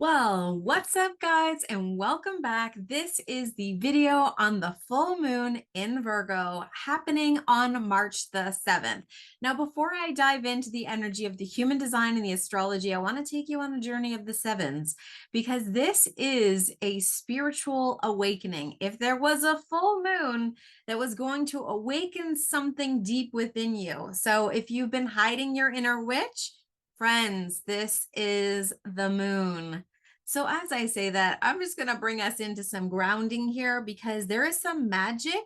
Well, what's up, guys, and welcome back. This is the video on the full moon in Virgo happening on March the 7th. Now, before I dive into the energy of the human design and the astrology, I want to take you on a journey of the sevens because this is a spiritual awakening. If there was a full moon that was going to awaken something deep within you. So if you've been hiding your inner witch, friends, this is the moon. So as I say that, I'm just going to bring us into some grounding here because there is some magic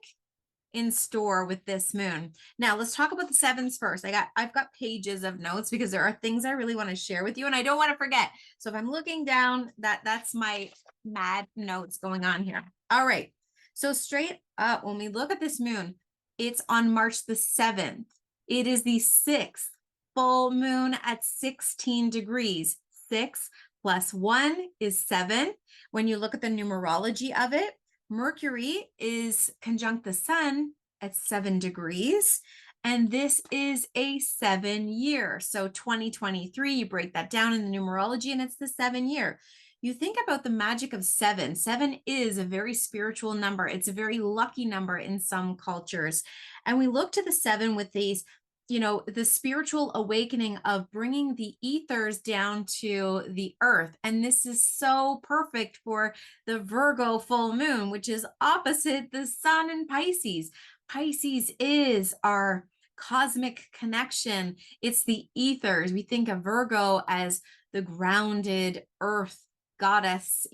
in store with this moon. Now, let's talk about the sevens first. I've got pages of notes because there are things I really want to share with you and I don't want to forget. So if I'm looking down, that's my mad notes going on here. All right. So straight up, when we look at this moon, it's on March the 7th. It is the sixth full moon at 16 degrees. 6 plus 1 is 7. When you look at the numerology of it, Mercury is conjunct the sun at 7 degrees. And this is a 7-year. So 2023, you break that down in the numerology and it's the 7-year. You think about the magic of 7. 7 is a very spiritual number. It's a very lucky number in some cultures. And we look to the 7 with these, the spiritual awakening of bringing the ethers down to the earth. And this is so perfect for the Virgo full moon, which is opposite the sun in Pisces. Pisces is our cosmic connection. It's the ethers. We think of Virgo as the grounded earth goddess,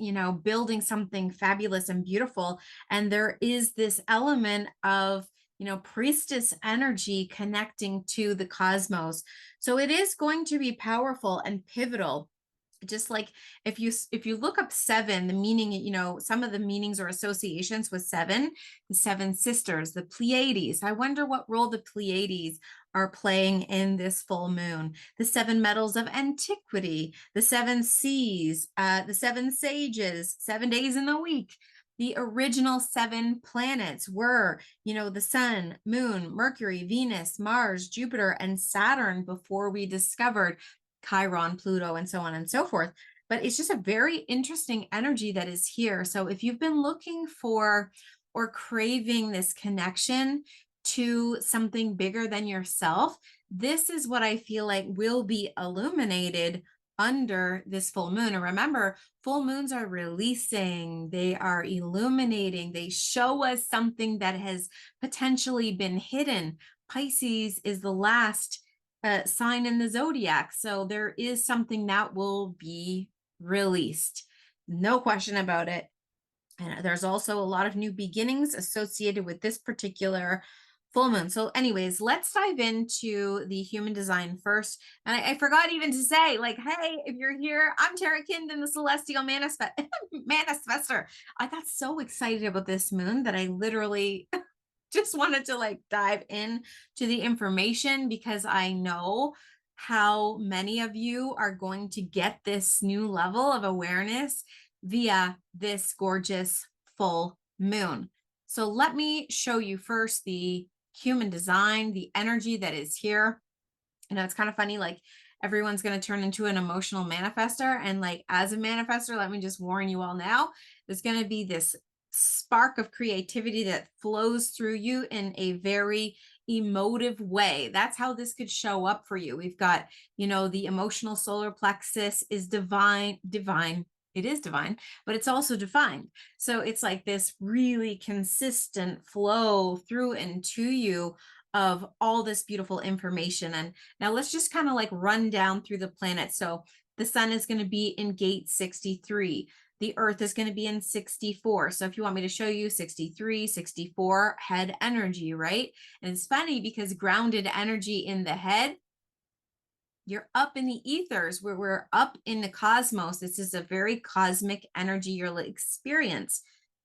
building something fabulous and beautiful. And there is this element of priestess energy connecting to the cosmos. So it is going to be powerful and pivotal. Just like if you look up 7, the meaning, some of the meanings or associations with 7, the 7 sisters, the Pleiades. I wonder what role the Pleiades are playing in this full moon. The 7 metals of antiquity, the 7 seas, the 7 sages, 7 days in the week. The original 7 planets were, the sun, moon, Mercury, Venus, Mars, Jupiter, and Saturn before we discovered Chiron, Pluto, and so on and so forth. But it's just a very interesting energy that is here. So if you've been looking for or craving this connection to something bigger than yourself, this is what I feel like will be illuminated under this full moon. And remember, full moons are releasing, they are illuminating, they show us something that has potentially been hidden. Pisces is the last sign in the zodiac. So there is something that will be released. No question about it. And there's also a lot of new beginnings associated with this particular full moon. So anyways, let's dive into the human design first. And I forgot even to say, hey, if you're here, I'm Tara Kindon, the Celestial Manifestor. I got so excited about this moon that I literally just wanted to dive in to the information because I know how many of you are going to get this new level of awareness via this gorgeous full moon. So let me show you first the human design, the energy that is here. It's kind of funny, everyone's going to turn into an emotional manifestor. And as a manifestor, let me just warn you all now, there's going to be this spark of creativity that flows through you in a very emotive way. That's how this could show up for you. We've got, the emotional solar plexus is divine. It is divine, but it's also defined. So it's like this really consistent flow through and to you of all this beautiful information. And now let's just kind of run down through the planets. So the sun is going to be in gate 63. The earth is going to be in 64. So if you want me to show you 63, 64 head energy, right? And it's funny because grounded energy in the head, you're up in the ethers where we're up in the cosmos. This is a very cosmic energy you'll experience.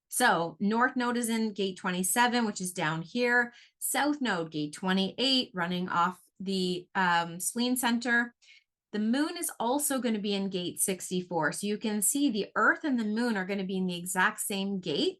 So North Node is in gate 27, which is down here. South Node, gate 28, running off the spleen center. The moon is also going to be in gate 64. So you can see the earth and the moon are going to be in the exact same gate.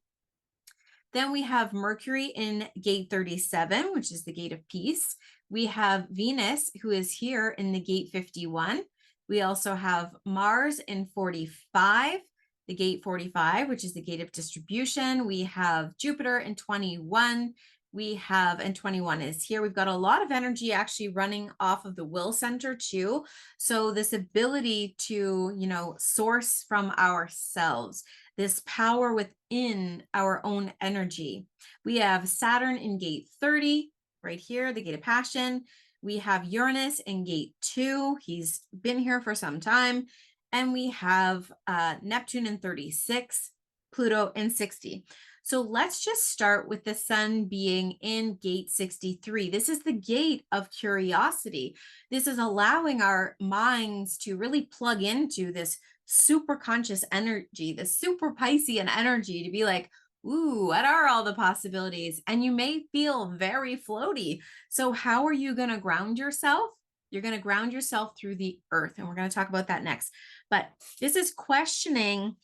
Then we have Mercury in gate 37, which is the gate of peace. We have Venus, who is here in the gate 51. We also have Mars in 45, the gate 45, which is the gate of distribution. We have Jupiter in 21. We have, and 21 is here. We've got a lot of energy actually running off of the will center too. So this ability to, source from ourselves, this power within our own energy. We have Saturn in gate 30, right here, the gate of passion. We have Uranus in gate 2. He's been here for some time. And we have Neptune in 36, Pluto in 60. So let's just start with the sun being in gate 63. This is the gate of curiosity. This is allowing our minds to really plug into this super conscious energy, the super Piscean energy, to be like, ooh, what are all the possibilities? And you may feel very floaty. So how are you going to ground yourself? You're going to ground yourself through the earth. And we're going to talk about that next. But this is questioning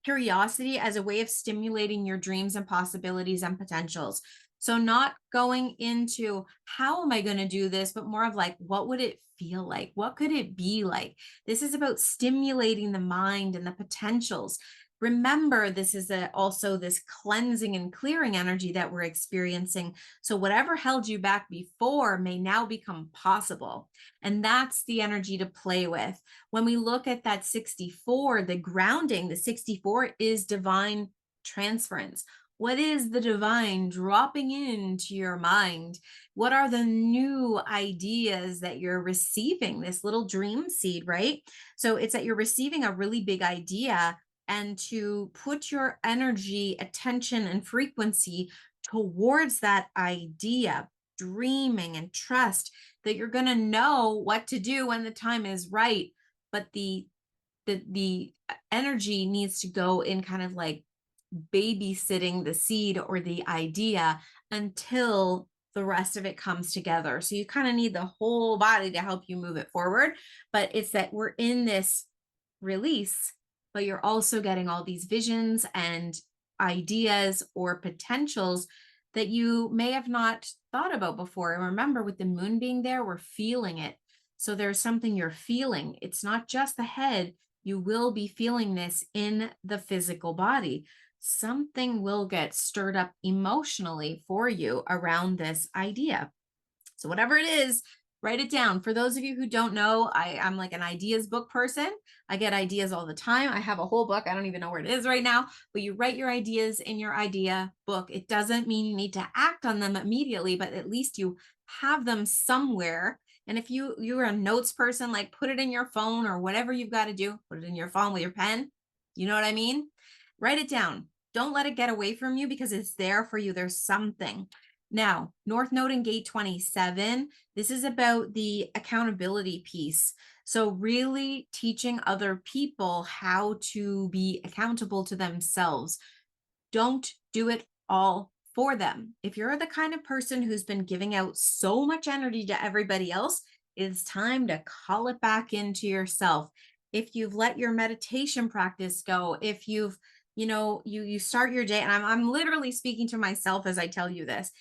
curiosity as a way of stimulating your dreams and possibilities and potentials. So not going into how am I going to do this, but more of like, what would it feel like? What could it be like? This is about stimulating the mind and the potentials. Remember, this is also this cleansing and clearing energy that we're experiencing. So whatever held you back before may now become possible. And that's the energy to play with. When we look at that 64, the grounding, the 64 is divine transference. What is the divine dropping into your mind? What are the new ideas that you're receiving? This little dream seed, right? So it's that you're receiving a really big idea, and to put your energy, attention, and frequency towards that idea, dreaming and trust that you're going to know what to do when the time is right. But the energy needs to go in kind of like babysitting the seed or the idea until the rest of it comes together. So you kind of need the whole body to help you move it forward. But it's that we're in this release, but you're also getting all these visions and ideas or potentials that you may have not thought about before. And remember, with the moon being there, we're feeling it. So there's something you're feeling. It's not just the head. You will be feeling this in the physical body. Something will get stirred up emotionally for you around this idea. So whatever it is, write it down. For those of you who don't know, I'm like an ideas book person. I get ideas all the time. I have a whole book. I don't even know where it is right now, but you write your ideas in your idea book. It doesn't mean you need to act on them immediately, but at least you have them somewhere. And if you're a notes person, like put it in your phone or whatever you've got to do, put it in your phone with your pen. You know what I mean? Write it down. Don't let it get away from you because it's there for you. There's something. Now, North Node in gate 27, this is about the accountability piece. So really teaching other people how to be accountable to themselves. Don't do it all for them. If you're the kind of person who's been giving out so much energy to everybody else, it's time to call it back into yourself. If you've let your meditation practice go, if you've, you start your day, and I'm literally speaking to myself as I tell you this.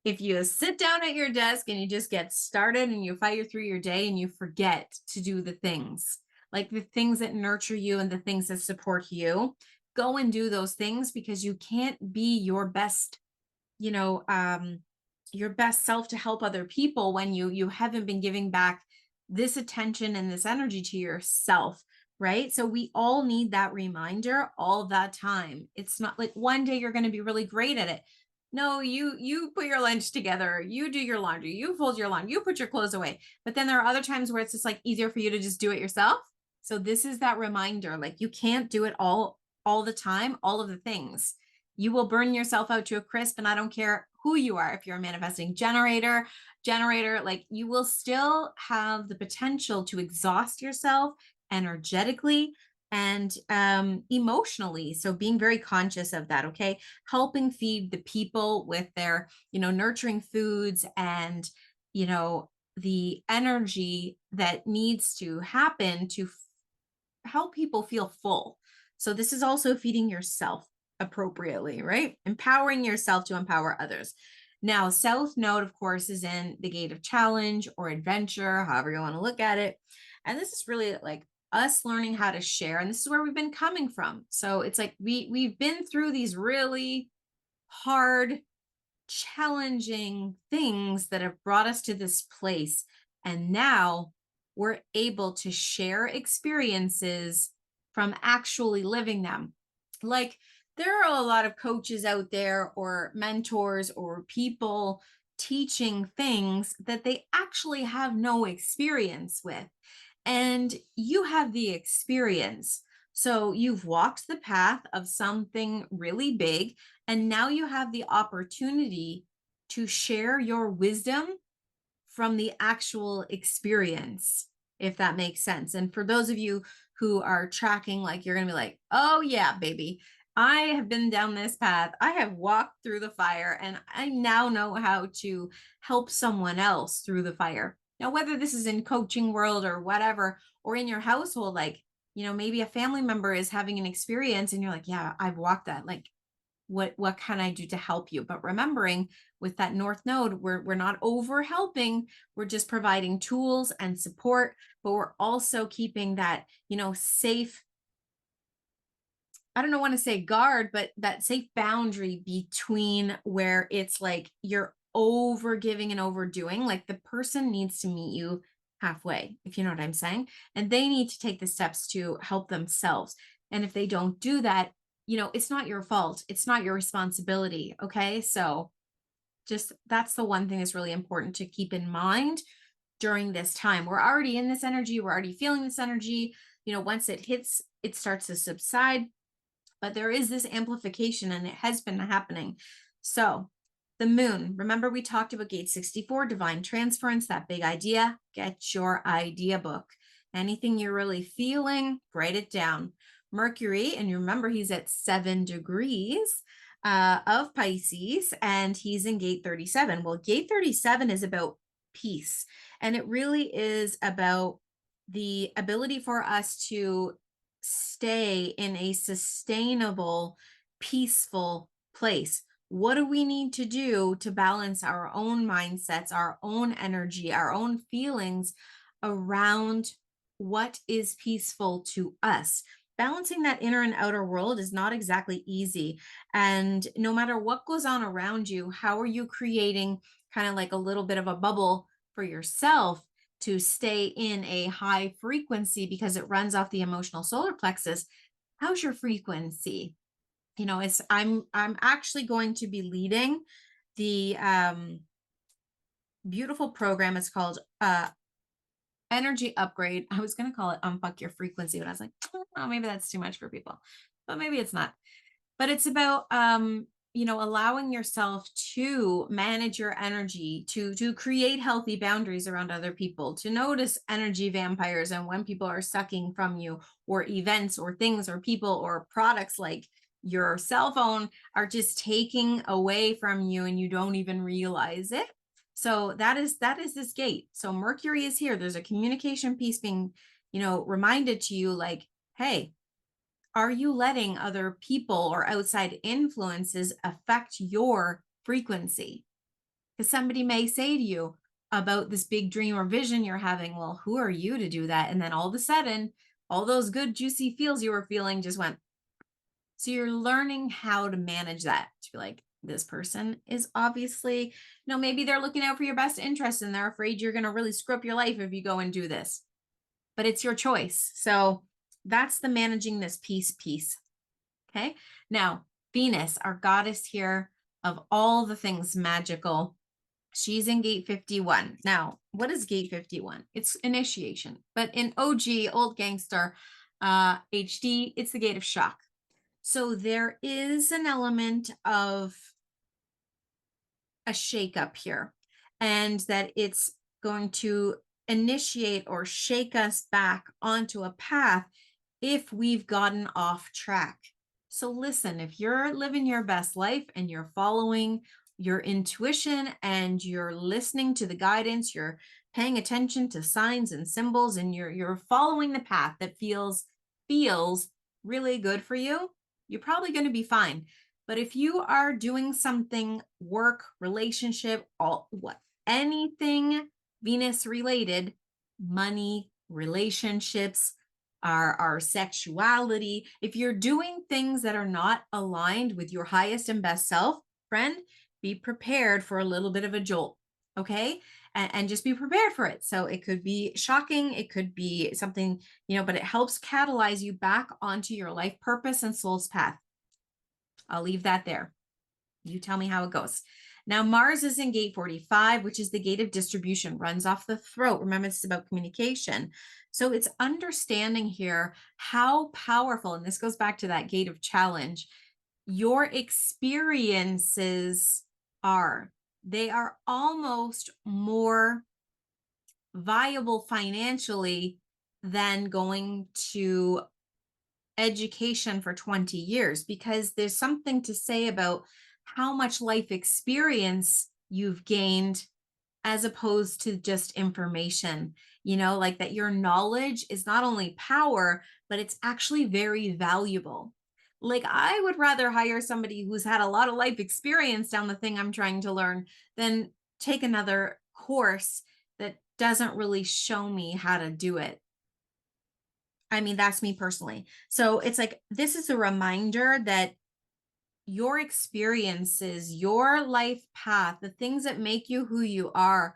If you sit down at your desk and you just get started and you fire through your day and you forget to do the things, like the things that nurture you and the things that support you, go and do those things, because you can't be your best, your best self to help other people when you haven't been giving back this attention and this energy to yourself. Right. So we all need that reminder all that time. It's not like one day you're going to be really great at it. No, you put your lunch together, you do your laundry, you fold your laundry, you put your clothes away. But then there are other times where it's just like easier for you to just do it yourself. So this is that reminder, like you can't do it all the time, all of the things. You will burn yourself out to a crisp, and I don't care who you are. If you're a manifesting generator, like you will still have the potential to exhaust yourself energetically and emotionally. So being very conscious of that, okay? Helping feed the people with their, nurturing foods and, the energy that needs to happen to help people feel full. So this is also feeding yourself appropriately, right? Empowering yourself to empower others. Now, South Node, of course, is in the gate of challenge or adventure, however you want to look at it. And this is really like us learning how to share. And this is where we've been coming from. So it's like we've been through these really hard, challenging things that have brought us to this place. And now we're able to share experiences from actually living them. Like, there are a lot of coaches out there, or mentors, or people teaching things that they actually have no experience with. And you have the experience. So you've walked the path of something really big, and now you have the opportunity to share your wisdom from the actual experience, if that makes sense. And for those of you who are tracking, like, you're going to be like, oh, yeah, baby, I have been down this path. I have walked through the fire, and I now know how to help someone else through the fire. Now, whether this is in coaching world or whatever, or in your household, like, maybe a family member is having an experience and you're like, yeah, I've walked that. Like, what can I do to help you? But remembering, with that North Node, we're not over helping. We're just providing tools and support, but we're also keeping that, safe, I don't want to say guard, but that safe boundary between where it's like you're over giving and overdoing. Like, the person needs to meet you halfway, if you know what I'm saying. And they need to take the steps to help themselves. And if they don't do that, it's not your fault. It's not your responsibility. Okay. So just, that's the one thing that's really important to keep in mind during this time. We're already in this energy. We're already feeling this energy. Once it hits, it starts to subside. But there is this amplification, and it has been happening. So the moon, remember we talked about gate 64, divine transference, that big idea. Get your idea book. Anything you're really feeling, write it down. Mercury, and you remember he's at 7 degrees of Pisces, and he's in gate 37. Well, gate 37 is about peace. And it really is about the ability for us to stay in a sustainable, peaceful place. What do we need to do to balance our own mindsets, our own energy, our own feelings around what is peaceful to us? Balancing that inner and outer world is not exactly easy. And no matter what goes on around you, how are you creating kind of like a little bit of a bubble for yourself to stay in a high frequency, because it runs off the emotional solar plexus? How's your frequency? I'm actually going to be leading the beautiful program. It's called Energy Upgrade. I was going to call it Unfuck Your Frequency, but I was like, oh, maybe that's too much for people, but maybe it's not. But it's about allowing yourself to manage your energy, to create healthy boundaries around other people, to notice energy vampires and when people are sucking from you, or events or things or people or products, like your cell phone, are just taking away from you and you don't even realize it. So that is this gate. So Mercury is here. There's a communication piece being, reminded to you, like, hey, are you letting other people or outside influences affect your frequency? Because somebody may say to you about this big dream or vision you're having, well, who are you to do that? And then all of a sudden, all those good, juicy feels you were feeling just went. So you're learning how to manage that, to be like, this person is obviously, maybe they're looking out for your best interest and they're afraid you're going to really screw up your life if you go and do this. But it's your choice. So that's the managing this piece. Okay. Now, Venus, our goddess here of all the things magical, she's in gate 51. Now, what is gate 51? It's initiation. But in OG, old gangster, HD, it's the gate of shock. So there is an element of a shakeup here, and that it's going to initiate or shake us back onto a path if we've gotten off track. So listen, if you're living your best life and you're following your intuition and you're listening to the guidance, you're paying attention to signs and symbols, and you're following the path that feels really good for you, you're probably going to be fine. But if you are doing something, work, relationship, anything Venus related, money relationships, our sexuality. If you're doing things that are not aligned with your highest and best self, friend, be prepared for a little bit of a jolt. Okay. And just be prepared for it. So it could be shocking. It could be something, but it helps catalyze you back onto your life purpose and soul's path. I'll leave that there. You tell me how it goes. Now, Mars is in gate 45, which is the gate of distribution, runs off the throat. Remember, this is about communication. So it's understanding here how powerful, and this goes back to that gate of challenge, your experiences are. They are almost more viable financially than going to education for 20 years, because there's something to say about how much life experience you've gained as opposed to just information, like that your knowledge is not only power, but it's actually very valuable. Like, I would rather hire somebody who's had a lot of life experience down the thing I'm trying to learn than take another course that doesn't really show me how to do it. I mean, that's me personally. So it's like, this is a reminder that your experiences, your life path, the things that make you who you are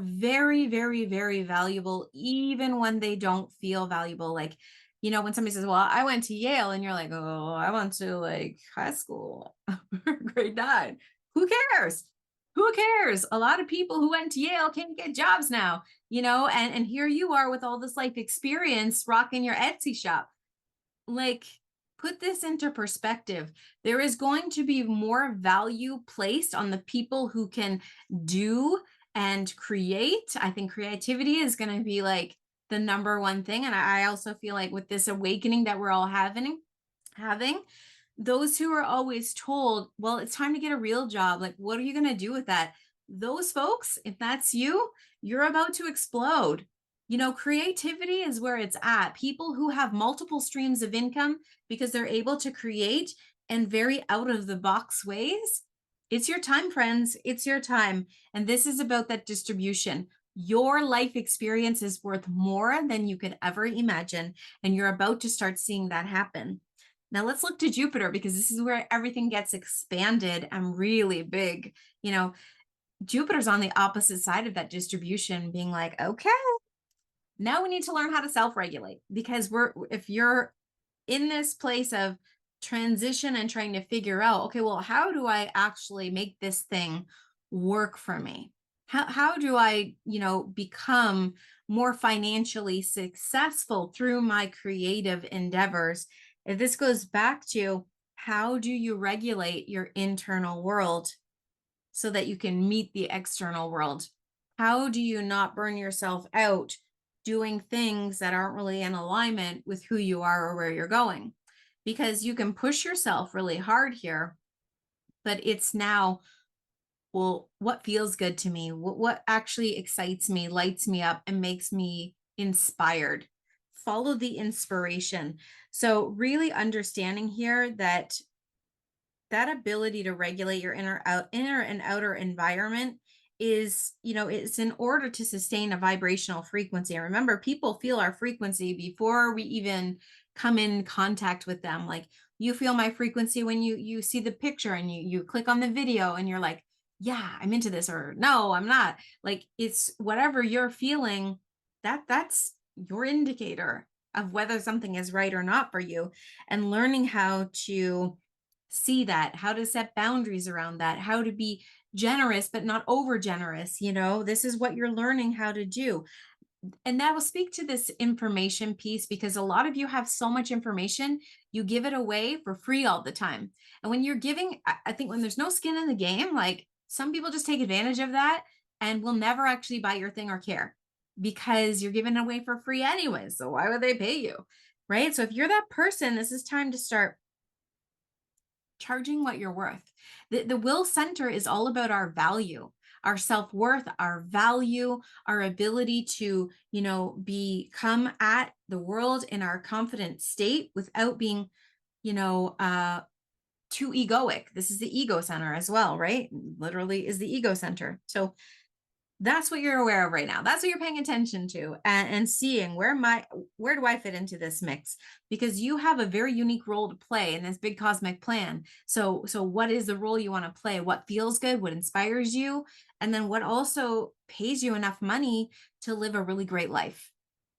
very, very, very valuable, even when they don't feel valuable. Like, when somebody says, well, I went to Yale, and you're like, oh, I went to like high school, grade 9. Who cares? Who cares? A lot of people who went to Yale can't get jobs now, and here you are with all this life experience rocking your Etsy shop. Like, put this into perspective. There is going to be more value placed on the people who can do and create. I think creativity is going to be like the number one thing. And I also feel like with this awakening that we're all having, those who are always told, well, it's time to get a real job. Like, what are you going to do with that? Those folks, if that's you, you're about to explode. Creativity is where it's at. People who have multiple streams of income because they're able to create in very out of the box ways. It's your time, friends. It's your time. And this is about that distribution. Your life experience is worth more than you could ever imagine. And you're about to start seeing that happen. Now let's look to Jupiter, because this is where everything gets expanded and really big. Jupiter's on the opposite side of that distribution, being like, okay, now we need to learn how to self-regulate, because if you're in this place of transition and trying to figure out, okay, well, how do I actually make this thing work for me? How do I, become more financially successful through my creative endeavors? If this goes back to, how do you regulate your internal world so that you can meet the external world? How do you not burn yourself out doing things that aren't really in alignment with who you are or where you're going? Because you can push yourself really hard here, but it's now, well, what feels good to me? What actually excites me, lights me up, and makes me inspired? Follow the inspiration. So really understanding here that ability to regulate your inner and outer environment is, it's in order to sustain a vibrational frequency. And remember, people feel our frequency before we even come in contact with them. Like, you feel my frequency when you see the picture and you click on the video and you're like, yeah, I'm into this, or no, I'm not. Like, it's whatever you're feeling, that's your indicator of whether something is right or not for you. And learning how to see that, how to set boundaries around that, how to be generous, but not over generous. This is what you're learning how to do. And that will speak to this information piece, because a lot of you have so much information, you give it away for free all the time. And when you're giving, I think when there's no skin in the game, like, some people just take advantage of that and will never actually buy your thing or care, because you're giving away for free anyway. So why would they pay you? Right? So if you're that person, this is time to start charging what you're worth. The will center is all about our value, our self-worth, our value, our ability to, become at the world in our confident state without being, too egoic. This is the ego center as well, right? Literally is the ego center. So That's what you're aware of right now. That's what you're paying attention to, and seeing where do I fit into this mix? Because you have a very unique role to play in this big cosmic plan. So what is the role you want to play? What feels good? What inspires you? And then what also pays you enough money to live a really great life?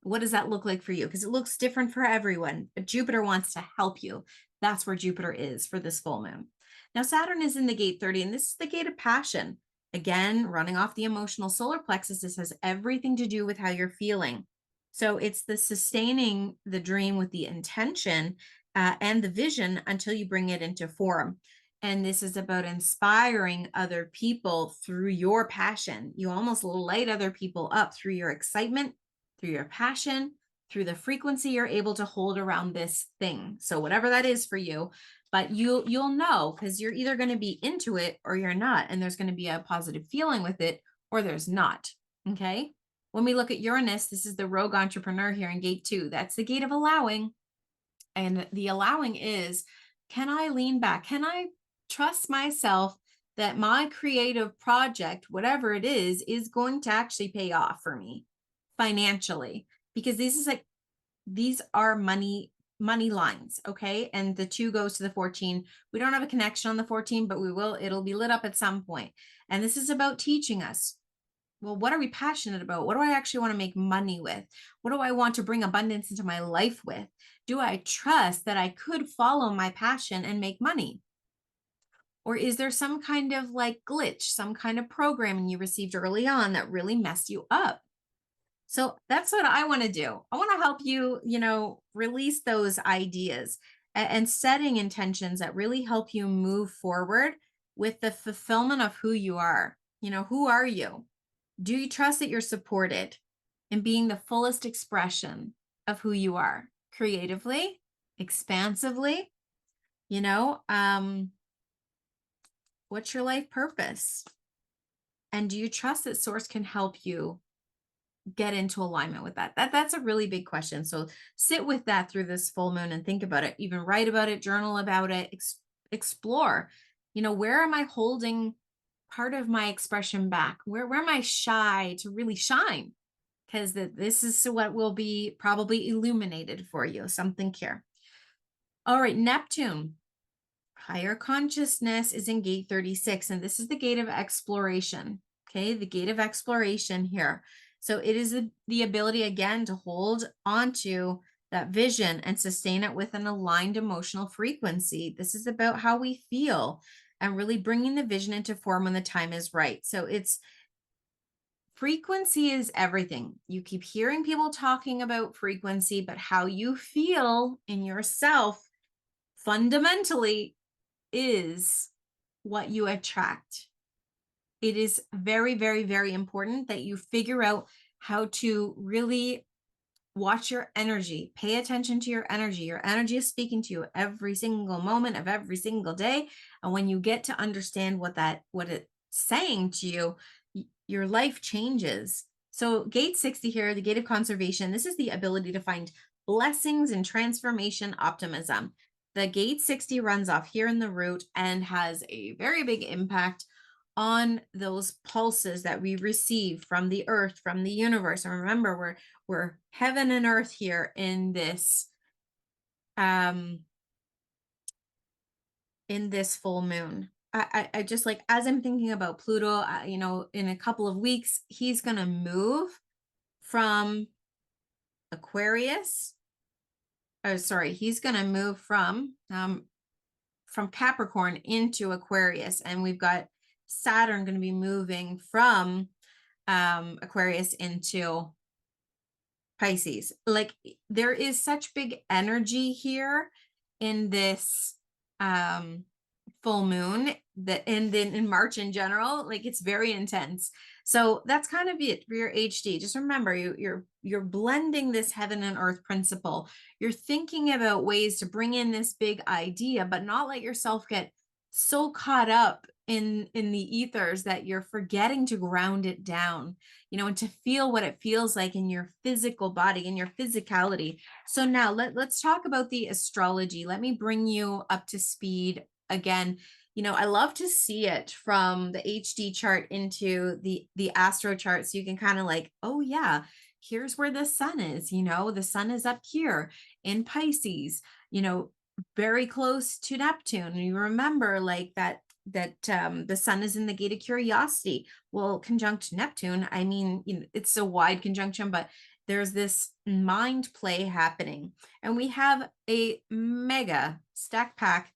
What does that look like for you? Because it looks different for everyone. But Jupiter wants to help you. That's where Jupiter is for this full moon. Now, Saturn is in the gate 30, and this is the gate of passion. Again, running off the emotional solar plexus, this has everything to do with how you're feeling. So it's the sustaining the dream with the intention and the vision until you bring it into form. And this is about inspiring other people through your passion. You almost light other people up through your excitement, through your passion, through the frequency you're able to hold around this thing. So whatever that is for you, but you'll know, because you're either going to be into it or you're not, and there's going to be a positive feeling with it or there's not. Okay. When we look at Uranus, this is the rogue entrepreneur here in gate 2. That's the gate of allowing. And the allowing is, can I lean back? Can I trust myself that my creative project, whatever it is going to actually pay off for me financially? Because these are money lines, okay? And the 2 goes to the 14. We don't have a connection on the 14, but it'll be lit up at some point. And this is about teaching us, well, what are we passionate about? What do I actually want to make money with? What do I want to bring abundance into my life with? Do I trust that I could follow my passion and make money? Or is there some kind of like glitch, some kind of programming you received early on that really messed you up? So that's what I want to do. I want to help you, release those ideas and setting intentions that really help you move forward with the fulfillment of who you are. Who are you? Do you trust that you're supported in being the fullest expression of who you are creatively, expansively? What's your life purpose? And do you trust that Source can help you get into alignment with that? That's a really big question. So sit with that through this full moon and think about it, even write about it, journal about it, explore, where am I holding part of my expression back? Where am I shy to really shine? Because this is what will be probably illuminated for you, something here. All right, Neptune. Higher consciousness is in gate 36, and this is the gate of exploration. Okay, the gate of exploration here. So it is the ability, again, to hold onto that vision and sustain it with an aligned emotional frequency. This is about how we feel and really bringing the vision into form when the time is right. So frequency is everything. You keep hearing people talking about frequency, but how you feel in yourself fundamentally is what you attract. It is very, very, very important that you figure out how to really watch your energy, pay attention to your energy. Your energy is speaking to you every single moment of every single day. And when you get to understand what it's saying to you, your life changes. So gate 60 here, the gate of conservation, this is the ability to find blessings and transformation optimism. The gate 60 runs off here in the root and has a very big impact on those pulses that we receive from the earth, from the universe. And remember, we're heaven and earth here in this full moon. I just like, as I'm thinking about Pluto, in a couple of weeks, he's going to move from Aquarius. Oh, sorry, he's going to move from Capricorn into Aquarius, and we've got Saturn going to be moving from Aquarius into Pisces. Like, there is such big energy here in this full moon, and then in March in general, like, it's very intense. So that's kind of it for your HD. Just remember, you're blending this heaven and earth principle. You're thinking about ways to bring in this big idea, but not let yourself get so caught up in the ethers that you're forgetting to ground it down, and to feel what it feels like in your physical body, in your physicality. So now let's talk about the astrology. Let me bring you up to speed again. I love to see it from the HD chart into the astro chart. So you can kind of like, oh yeah, here's where the sun is, the sun is up here in Pisces, very close to Neptune. And you remember like that the sun is in the gate of curiosity. Well, conjunct Neptune, I mean, it's a wide conjunction, but there's this mind play happening. And we have a mega stack pack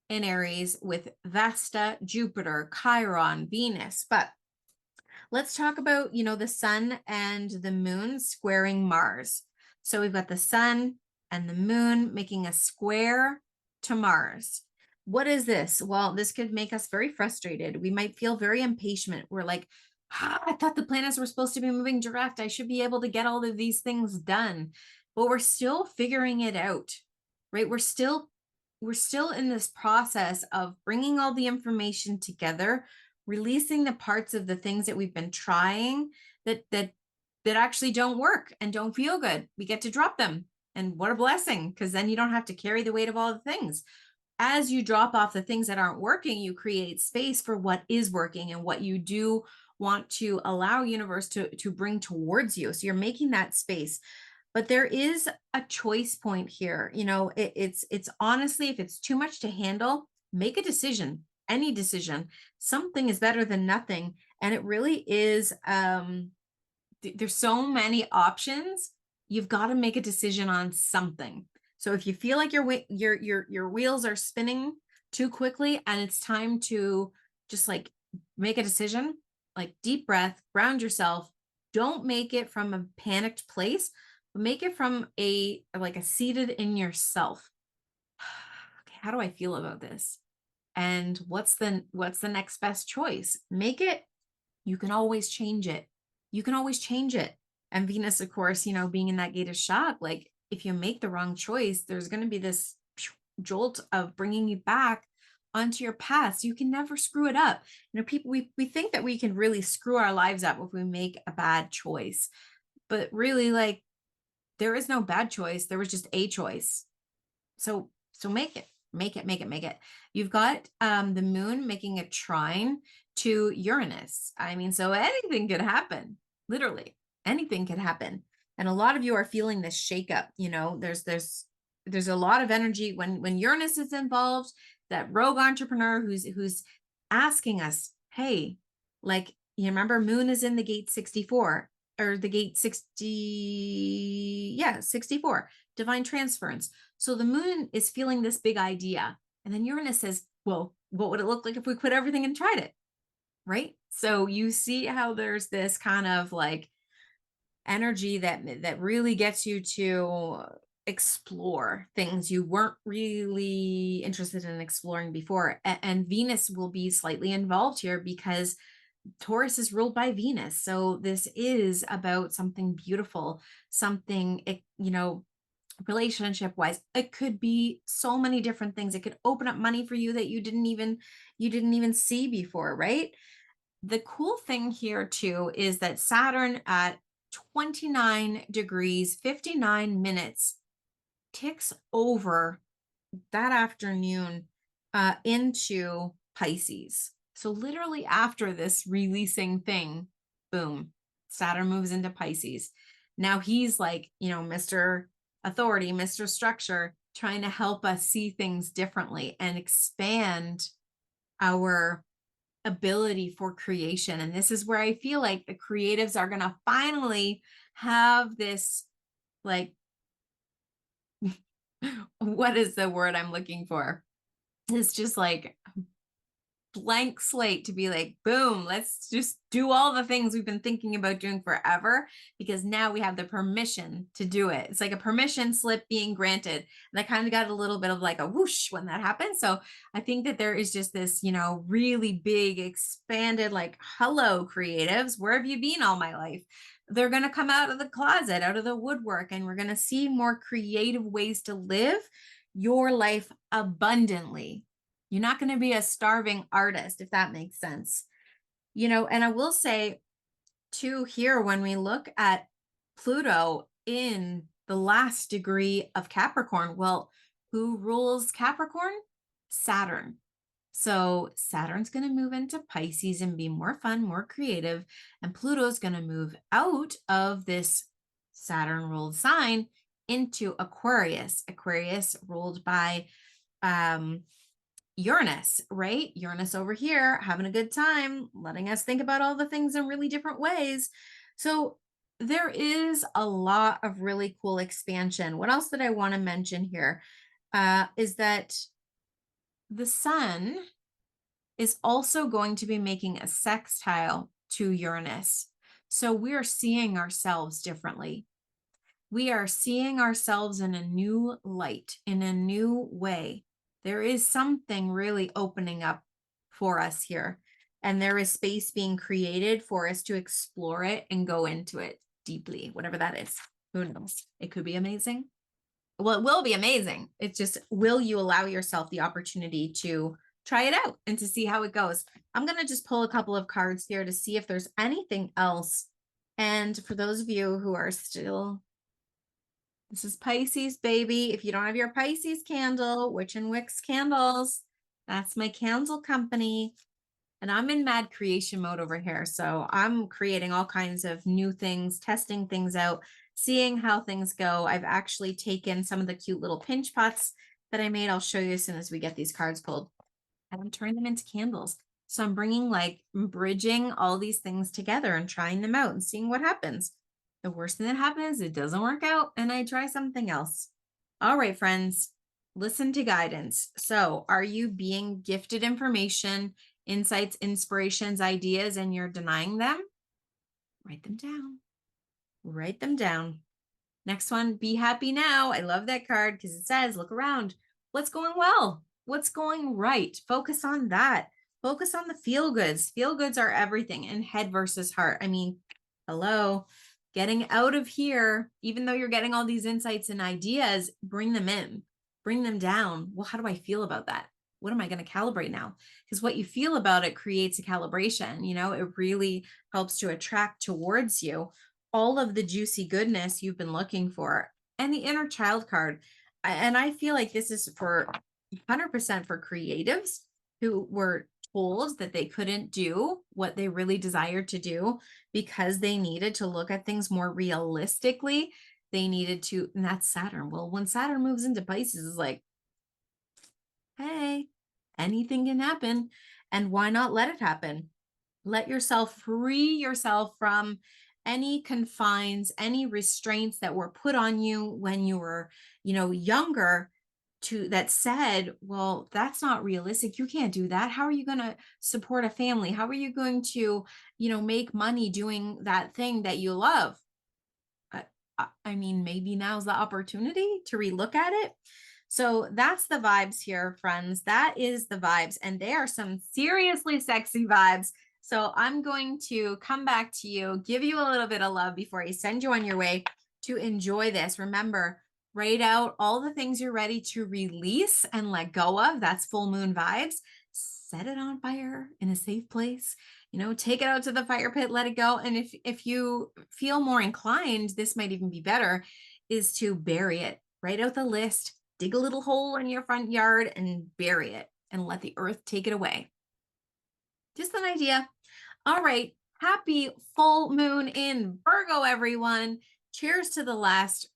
in Aries with Vesta, Jupiter, Chiron, Venus. But let's talk about, the sun and the moon squaring Mars. So we've got the sun and the moon making a square to Mars. What is this? Well, this could make us very frustrated. We might feel very impatient. We're like, I thought the planets were supposed to be moving direct. I should be able to get all of these things done. But we're still figuring it out, right? We're still in this process of bringing all the information together, releasing the parts of the things that we've been trying that actually don't work and don't feel good. We get to drop them. And what a blessing, because then you don't have to carry the weight of all the things. As you drop off the things that aren't working, you create space for what is working and what you do want to allow universe to bring towards you. So you're making that space. But there is a choice point here. It's honestly, if it's too much to handle, make a decision, any decision. Something is better than nothing. And it really is, there's so many options. You've got to make a decision on something. So if you feel like your wheels are spinning too quickly and it's time to just like make a decision, like deep breath, ground yourself. Don't make it from a panicked place, but make it from a seated in yourself. Okay, how do I feel about this? And what's the next best choice? Make it, you can always change it. You can always change it. And Venus, of course, being in that gate of shock, like if you make the wrong choice, there's going to be this jolt of bringing you back onto your path. So you can never screw it up. People, we think that we can really screw our lives up if we make a bad choice. But really, like, there is no bad choice. There was just a choice. So make it. You've got the moon making a trine to Uranus. I mean, so anything could happen. Literally, anything could happen. And a lot of you are feeling this shakeup. There's a lot of energy when Uranus is involved, that rogue entrepreneur who's asking us, hey, like, you remember moon is in the gate 64 or the gate 64, divine transference. So the moon is feeling this big idea. And then Uranus says, well, what would it look like if we quit everything and tried it? Right? So you see how there's this kind of like energy that really gets you to explore things you weren't really interested in exploring before. And Venus will be slightly involved here because Taurus is ruled by Venus. So this is about something beautiful, something, relationship wise. It could be so many different things. It could open up money for you that you didn't even see before, right? The cool thing here too is that Saturn at 29 degrees, 59 minutes ticks over that afternoon into Pisces. So literally after this releasing thing, boom, Saturn moves into Pisces. Now he's like, Mr. Authority, Mr. Structure, trying to help us see things differently and expand our ability for creation. And this is where I feel like the creatives are going to finally have this, like, what is the word I'm looking for? It's just like blank slate to be like, boom, let's just do all the things we've been thinking about doing forever, because now we have the permission to do it. It's like a permission slip being granted. And I kind of got a little bit of like a whoosh when that happened. So I think that there is just this, really big expanded, like, hello creatives, where have you been all my life? They're going to come out of the closet, out of the woodwork, and we're going to see more creative ways to live your life abundantly. You're not going to be a starving artist, if that makes sense. And I will say too, here, when we look at Pluto in the last degree of Capricorn, well, who rules Capricorn? Saturn. So Saturn's going to move into Pisces and be more fun, more creative. And Pluto's going to move out of this Saturn ruled sign into Aquarius. Aquarius ruled by Uranus, right? Uranus over here having a good time, letting us think about all the things in really different ways. So there is a lot of really cool expansion. What else did I want to mention here? Is that the sun is also going to be making a sextile to Uranus. So we are seeing ourselves differently. We are seeing ourselves in a new light, in a new way. There is something really opening up for us here. And there is space being created for us to explore it and go into it deeply, whatever that is. Who knows? It could be amazing. Well, it will be amazing. It's just, will you allow yourself the opportunity to try it out and to see how it goes? I'm going to just pull a couple of cards here to see if there's anything else. And for those of you who are still, this is Pisces, baby. If you don't have your Pisces candle, Witch and Wicks candles, that's my candle company. And I'm in mad creation mode over here. So I'm creating all kinds of new things, testing things out, seeing how things go. I've actually taken some of the cute little pinch pots that I made. I'll show you as soon as we get these cards pulled. And I'm turning them into candles. So I'm bridging all these things together and trying them out and seeing what happens. The worst thing that happens, it doesn't work out and I try something else. All right, friends, listen to guidance. So are you being gifted information, insights, inspirations, ideas, and you're denying them? Write them down. Write them down. Next one, be happy now. I love that card because it says, look around. What's going well? What's going right? Focus on that. Focus on the feel goods. Feel goods are everything, and head versus heart. I mean, hello, getting out of here, even though you're getting all these insights and ideas, bring them in, bring them down. Well, how do I feel about that? What am I going to calibrate now? Because what you feel about it creates a calibration. It really helps to attract towards you all of the juicy goodness you've been looking for. And the inner child card. And I feel like this is for 100% for creatives who were told that they couldn't do what they really desired to do because they needed to look at things more realistically. They needed to, and that's Saturn. Well, when Saturn moves into Pisces, it's like, hey, anything can happen. And why not let it happen? Let yourself free yourself from any confines, any restraints that were put on you when you were, younger, that said, well, that's not realistic. You can't do that. How are you going to support a family? How are you going to, make money doing that thing that you love? I mean, maybe now's the opportunity to relook at it. So that's the vibes here, friends. That is the vibes. And they are some seriously sexy vibes. So I'm going to come back to you, give you a little bit of love before I send you on your way to enjoy this. Remember, write out all the things you're ready to release and let go of. That's full moon vibes. Set it on fire in a safe place. Take it out to the fire pit, let it go. And if you feel more inclined, this might even be better, is to bury it. Write out the list, dig a little hole in your front yard and bury it and let the earth take it away. Just an idea. All right. Happy full moon in Virgo, everyone. Cheers to the last,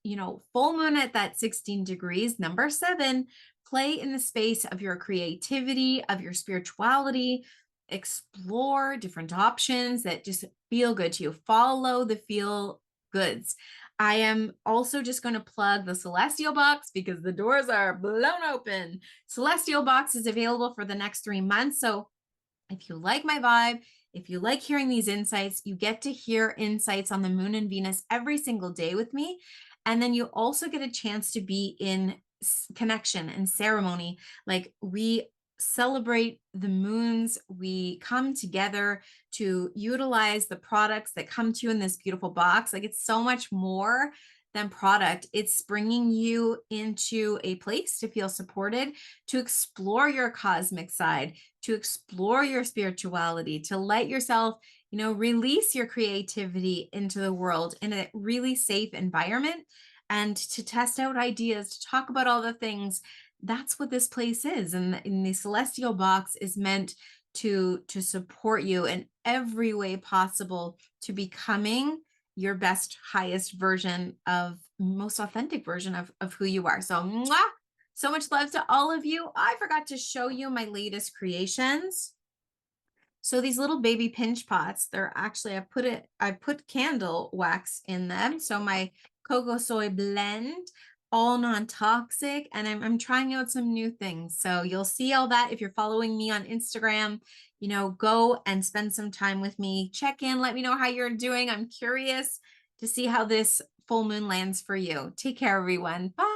full moon at that 16 degrees, number 7. Play in the space of your creativity, of your spirituality. Explore different options that just feel good to you. Follow the feel goods. I am also just going to plug the Celestial Box because the doors are blown open. Celestial Box is available for the next 3 months. So if you like my vibe, if you like hearing these insights, you get to hear insights on the moon and Venus every single day with me. And then you also get a chance to be in connection and ceremony. Like, we celebrate the moons. We come together to utilize the products that come to you in this beautiful box. Like, it's so much more than product. It's bringing you into a place to feel supported, to explore your cosmic side, to explore your spirituality, to let yourself, release your creativity into the world in a really safe environment, and to test out ideas, to talk about all the things that's what this place is. And the celestial box is meant to support you in every way possible to becoming your best, highest version of most authentic version of who you are. So, mwah, so much love to all of you. I forgot to show you my latest creations. So these little baby pinch pots, they're actually, I put candle wax in them. So my cocoa soy blend, all non-toxic, and I'm trying out some new things. So you'll see all that if you're following me on Instagram. Go and spend some time with me. Check in, let me know how you're doing. I'm curious to see how this full moon lands for you. Take care, everyone. Bye.